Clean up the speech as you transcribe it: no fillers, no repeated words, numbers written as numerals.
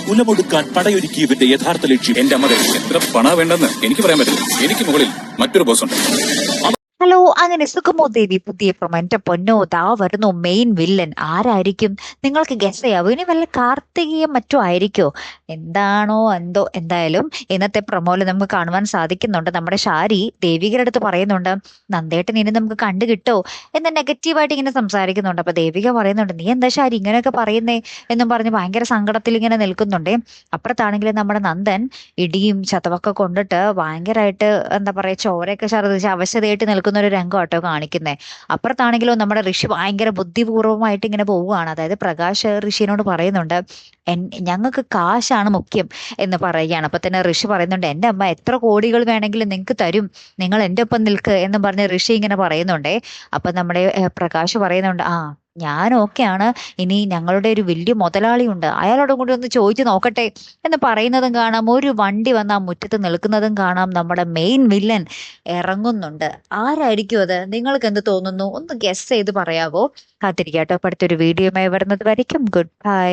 കുലമൊടുക്കാൻ പടയൊരുക്കിയവന്റെ യഥാർത്ഥ ലക്ഷ്യം. എന്റെ അമ്മ എത്ര പണ വേണ്ടെന്ന് എനിക്ക് പറയാൻ പറ്റില്ല. എനിക്ക് മുകളിൽ മറ്റൊരു ബോസ് ഉണ്ട്. ഹലോ, അങ്ങനെ സുഗമോ ദേവി പുതിയ പ്രൊമോ. എന്റെ പൊന്നോ, ദാ വരുന്നു മെയിൻ വില്ലൻ. ആരായിരിക്കും? നിങ്ങൾക്ക് ഗസ് ചെയ്യാവോ? ഇനി വല്ല കാർത്തികയും മറ്റോ ആയിരിക്കോ? എന്താണോ എന്തോ. എന്തായാലും ഇന്നത്തെ പ്രൊമോയിൽ നമുക്ക് കാണുവാൻ സാധിക്കുന്നുണ്ട്, നമ്മുടെ ഷാരി ദേവികയുടെ അടുത്ത് പറയുന്നുണ്ട്, നന്ദേട്ടൻ ഇനി നമുക്ക് കണ്ടു കിട്ടോ എന്ന് നെഗറ്റീവായിട്ട് ഇങ്ങനെ സംസാരിക്കുന്നുണ്ട്. അപ്പൊ ദേവിക പറയുന്നുണ്ട്, നീ എന്താ ഷാരി ഇങ്ങനെയൊക്കെ പറയുന്നേ എന്നും പറഞ്ഞ് ഭയങ്കര സങ്കടത്തിൽ ഇങ്ങനെ നിൽക്കുന്നുണ്ടേ. അപ്പുറത്താണെങ്കിലും നമ്മുടെ നന്ദൻ ഇടിയും ചതവൊക്കെ കൊണ്ടിട്ട് ഭയങ്കരമായിട്ട് എന്താ പറയാ ചോരയൊക്കെ ഛർദ്ദിച്ച് അവശതയായിട്ട് നിൽക്കുന്ന ഒരു രംഗം കേട്ടോ കാണിക്കുന്നേ. അപ്പുറത്താണെങ്കിലോ നമ്മുടെ ഋഷി ഭയങ്കര ബുദ്ധിപൂർവമായിട്ട് ഇങ്ങനെ പോവുകയാണ്. അതായത് പ്രകാശ് ഋഷിനോട് പറയുന്നുണ്ട്, ഞങ്ങൾക്ക് കാശാണ് മുഖ്യം എന്ന് പറയുകയാണ്. അപ്പൊ തന്നെ ഋഷി പറയുന്നുണ്ട്, എന്റെ അമ്മ എത്ര കോടികൾ വേണമെങ്കിലും നിങ്ങൾക്ക് തരും, നിങ്ങൾ എന്റെ ഒപ്പം നിൽക്ക് എന്ന് പറഞ്ഞ് ഋഷി ഇങ്ങനെ പറയുന്നുണ്ടേ. അപ്പൊ നമ്മുടെ പ്രകാശ് പറയുന്നുണ്ട്, ആ ഞാൻ ഓക്കെയാണ്, ഇനി ഞങ്ങളുടെ ഒരു വലിയ മുതലാളിയുണ്ട്, അയാളോടും കൂടി ഒന്ന് ചോദിച്ചു നോക്കട്ടെ എന്ന് പറയുന്നതും കാണാം. ഒരു വണ്ടി വന്ന് ആ മുറ്റത്ത് നിൽക്കുന്നതും കാണാം. നമ്മുടെ മെയിൻ വില്ലൻ ഇറങ്ങുന്നുണ്ട്. ആരായിരിക്കും അത്? നിങ്ങൾക്ക് എന്ത് തോന്നുന്നു? ഒന്ന് ഗസ് ചെയ്ത് പറയാവോ? കാത്തിരിക്കാട്ടോ. അപ്പൊ അടുത്തൊരു വീഡിയോയുമായി വരുന്നത് വരയ്ക്കും ഗുഡ് ബൈ.